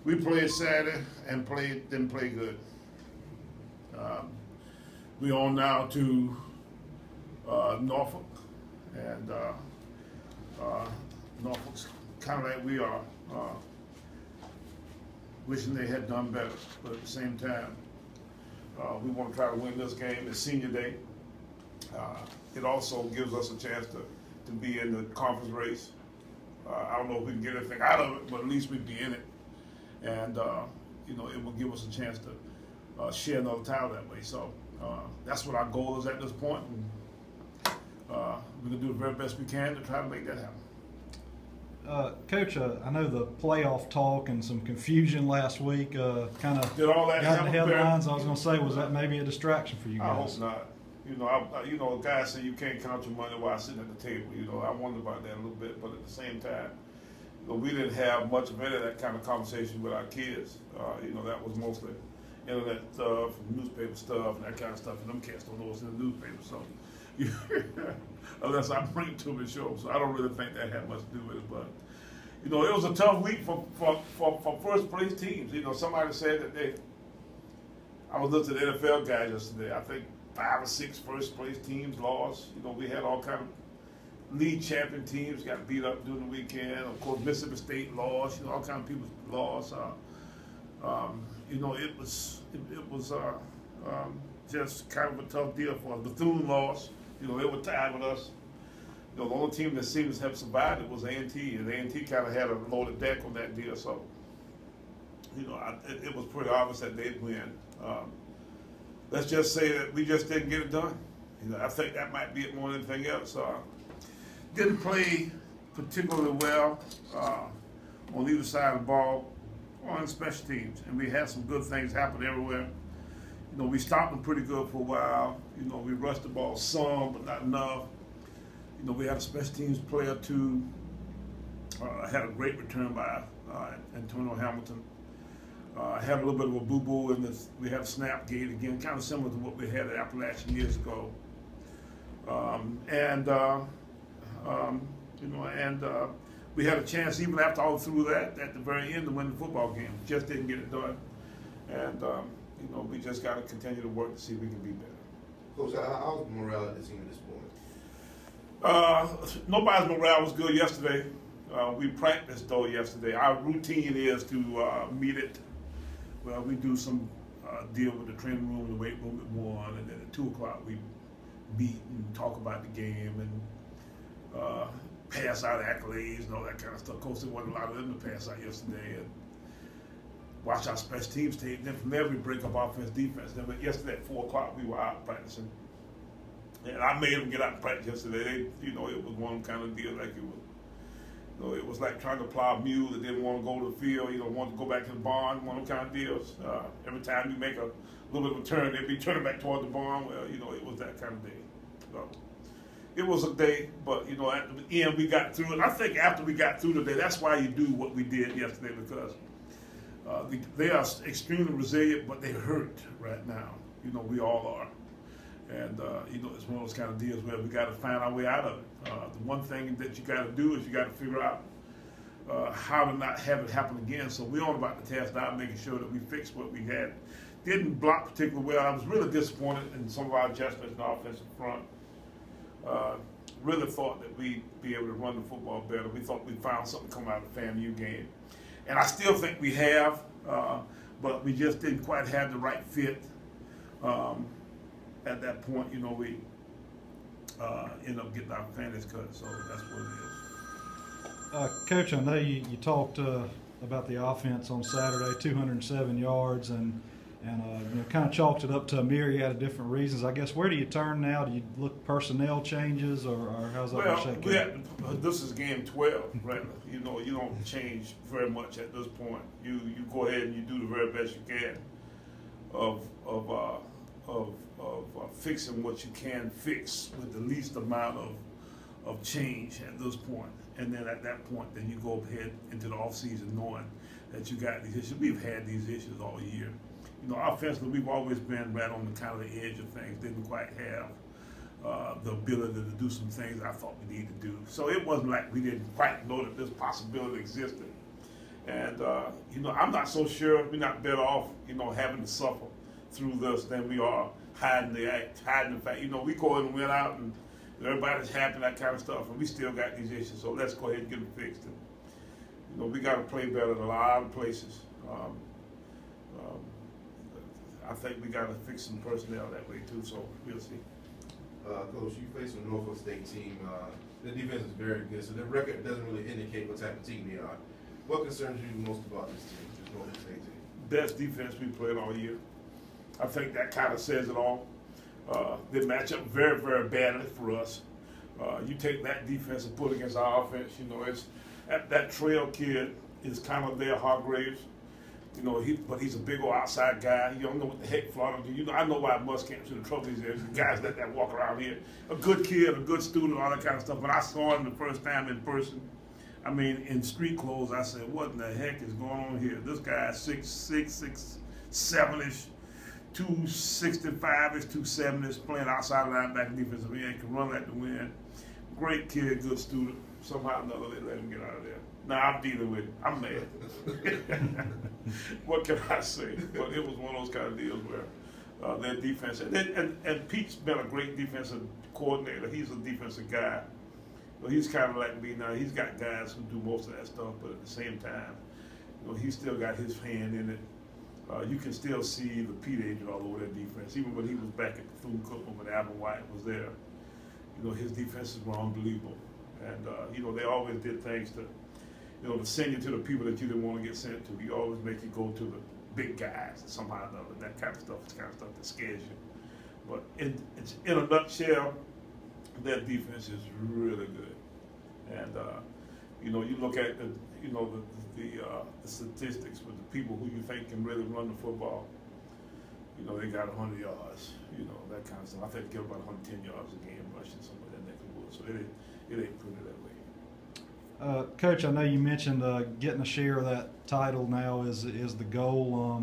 We played Saturday and didn't play good. We on now to Norfolk, and Norfolk's kind of like we are, wishing they had done better. But at the same time, we want to try to win this game. It's senior day. It also gives us a chance to be in the conference race. I don't know if we can get anything out of it, but at least we'd be in it. And, it will give us a chance to share another title that way. So that's what our goal is at this point. And, we're going to do the very best we can to try to make that happen. Coach, I know the playoff talk and some confusion last week kind of got in the headlines. I was going to say, was that maybe a distraction for you guys? I hope not. A guy said you can't count your money while sitting at the table. I wonder about that a little bit, but at the same time, we didn't have much of any of that kind of conversation with our kids. That was mostly internet stuff, newspaper stuff, and that kind of stuff. And them cats don't know what's in the newspaper, so unless I bring it to them and show them. So I don't really think that had much to do with it. But it was a tough week for first place teams. Somebody said that I was listening to the NFL guys yesterday. I think 5 or 6 first place teams lost. We had all kind of league champion teams got beat up during the weekend. Of course, Mississippi State lost. All kind of people lost. It was just kind of a tough deal for us. Bethune lost. They were tied with us. The only team that seems to have survived it was A&T, and A&T kind of had a loaded deck on that deal. So, it was pretty obvious that they'd win. Let's just say that we just didn't get it done. I think that might be it more than anything else. Didn't play particularly well on either side of the ball or on special teams, and we had some good things happen everywhere. We stopped them pretty good for a while. We rushed the ball some, but not enough. We had a special teams player too. Had a great return by Antonio Hamilton. Had a little bit of a boo-boo in this. We had a snap gate again, kind of similar to what we had at Appalachian years ago. We had a chance even after all through that at the very end to win the football game. Just didn't get it done. And we just got to continue to work to see if we can be better. Coach, how's the morale at the team at this point? Nobody's morale was good yesterday. We practiced though yesterday. Our routine is to meet it. Well, we do some deal with the training room, the weight room at 1, and then at 2 o'clock we meet and talk about the game and pass out accolades and all that kind of stuff. Of course, there wasn't a lot of them to pass out yesterday. And watch our special teams tape. Then from there we break up offense, defense. Then yesterday at 4 o'clock we were out practicing. And I made them get out and practice yesterday. It was one kind of deal like it was. It was like trying to plow a mule that didn't want to go to the field, wanted to go back to the barn, one of them kind of deals. Every time you make a little bit of a turn, they'd be turning back toward the barn. Well, it was that kind of day. So it was a day, but, at the end we got through it. I think after we got through the day, that's why you do what we did yesterday, because they are extremely resilient, but they hurt right now. We all are. And, it's one of those kind of deals where we got to find our way out of it. The one thing that you got to do is you got to figure out how to not have it happen again. So we're on about the task now, making sure that we fix what we had. Didn't block particularly well. I was really disappointed in some of our adjustments in the offensive front. Really thought that we'd be able to run the football better. We thought we found something coming out of the FAMU game. And I still think we have, but we just didn't quite have the right fit. At that point, we end up getting our fantasy cut, so that's what it is. Coach, I know you talked about the offense on Saturday, 207 yards, and kind of chalked it up to a myriad of different reasons. I guess, where do you turn now? Do you look personnel changes, or how's that shake out? This is game 12, right? You don't change very much at this point. You go ahead and you do the very best you can of fixing what you can fix with the least amount of change at this point. And then at that point, then you go ahead into the offseason knowing that you got these issues. We've had these issues all year. Offensively, we've always been right on the kind of the edge of things. Didn't quite have the ability to do some things I thought we needed to do. So it wasn't like we didn't quite know that this possibility existed. And you know, I'm not so sure we're not better off, you know, having to suffer through this than we are hiding the fact. You know, we go and win out and everybody's happy, that kind of stuff, and we still got these issues. So let's go ahead and get them fixed. And, you know, we got to play better in a lot of places. I think we got to fix some personnel that way too. So we'll see. Coach, you face a Norfolk State team. The defense is very good, so the record doesn't really indicate what type of team they are. What concerns you most about this team, this Norfolk State team? Best defense we played all year. I think that kind of says it all. They match up very, very badly for us. You take that defense and put it against our offense, you know, it's that Trail kid is kind of their Hargraves. You know, but he's a big old outside guy. You don't know what the heck Florida do. You know, I know why Muskamp's in the trouble he's in. Guys let that walk around here. A good kid, a good student, all that kind of stuff. When I saw him the first time in person, I mean, in street clothes, I said, what in the heck is going on here? This guy is 6'6", 6'7"-ish, 265-ish, 270-ish, playing outside linebacker defensive end, can run at the wind. Great kid, good student. Somehow or another, they let him get out of there. Now I'm dealing with it. I'm mad. What can I say? But it was one of those kind of deals where their defense, and Pete's been a great defensive coordinator. He's a defensive guy. But he's kind of like me now. He's got guys who do most of that stuff, but at the same time, you know, he's still got his hand in it. You can still see the Pete age all over their defense. Even when he was back at Bethune-Cookman when Alvin White was there, you know, his defenses were unbelievable. And, you know, they always did things to, you know, to send you to the people that you didn't want to get sent to. He always make you go to the big guys somehow or another. That kind of stuff is kind of stuff that scares you. But in a nutshell, their defense is really good. And, you know, you look at the, you know, the statistics with the people who you think can really run the football. You know, they got 100 yards, you know, that kind of stuff. I think they get about 110 yards a game rushing somewhere in that neck of the woods. So it ain't pretty that way. Coach, I know you mentioned getting a share of that title now is the goal,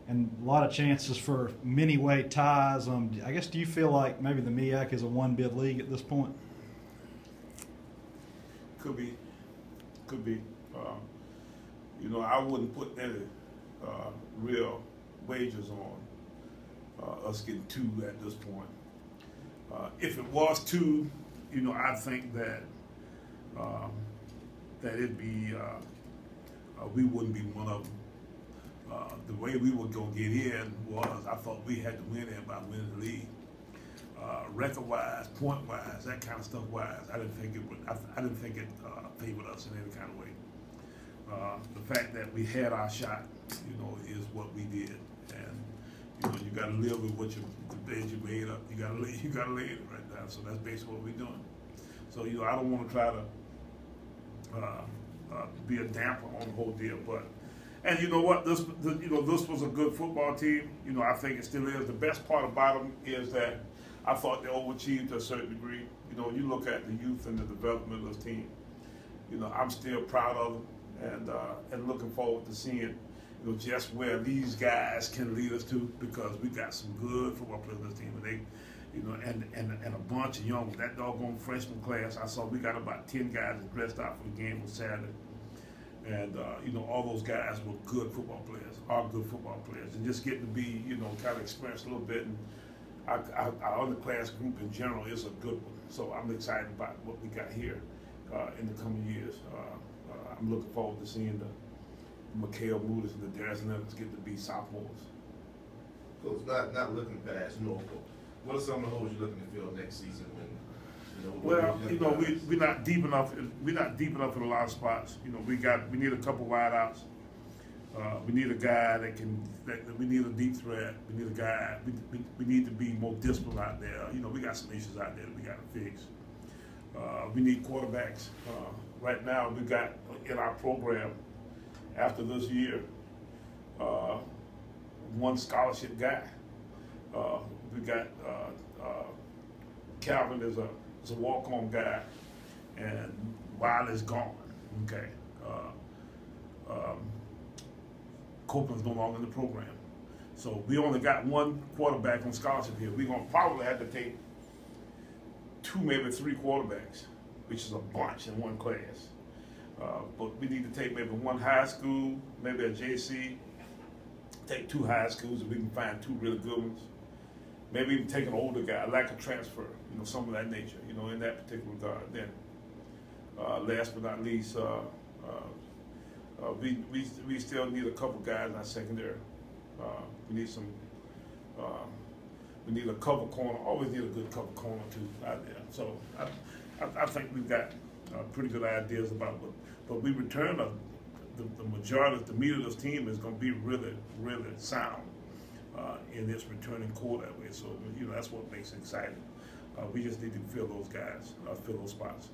and a lot of chances for many-way ties. I guess, do you feel like maybe the MEAC is a one-bid league at this point? Could be. You know, I wouldn't put any real wagers on us getting 2 at this point. If it was 2, you know, I think that it'd be we wouldn't be one of them. The way we were gonna get in was I thought we had to win in by winning the league. Record-wise, point-wise, that kind of stuff-wise, I didn't think it favored us in any kind of way. The fact that we had our shot, you know, is what we did, and you know, you got to live with the bed you made up. You got to lay it right now. So that's basically what we're doing. So you know, I don't want to try to be a damper on the whole deal, but. And you know what? This was a good football team. You know, I think it still is. The best part about them is that I thought they overachieved to a certain degree. You know, you look at the youth and the development of this team. You know, I'm still proud of them, and looking forward to seeing, you know, just where these guys can lead us to, because we got some good football players on this team, and they, you know, and a bunch of young. That doggone freshman class, I saw we got about 10 guys that dressed out for the game on Saturday. And, you know, all those guys were good football players, are good football players. And just getting to be, you know, kind of experience a little bit. And our underclass group in general is a good one. So I'm excited about what we got here in the coming years. I'm looking forward to seeing the Mikhail Moodis and the Darius Leonards get to be sophomores. So it's not looking past Norfolk. What are some of the holes you're looking to fill next season? Well, you know, we're not deep enough. We're not deep enough in a lot of spots. You know, we need a couple wideouts. We need a guy we need a deep threat. We need a guy. We need to be more disciplined out there. You know, we got some issues out there that we got to fix. We need quarterbacks. Right now, we got in our program after this year one scholarship guy. We got Calvin is a walk-on guy, and Wiley's gone. Okay, Copeland's no longer in the program, so we only got one quarterback on scholarship here. We're gonna probably have to take 2, maybe 3 quarterbacks, which is a bunch in one class. But we need to take maybe one high school, maybe a JC, take 2 high schools if we can find 2 really good ones. Maybe even take an older guy, like a transfer, you know, some of that nature, you know, in that particular regard. Then, last but not least, we still need a couple guys in our secondary. We need some. We need a cover corner. Always need a good cover corner too out there. So I think we've got pretty good ideas about what. But we return the majority of the meat of this team is going to be really, really sound in this returning core that way. So you know that's what makes it exciting. We just need to fill those guys, fill those spots.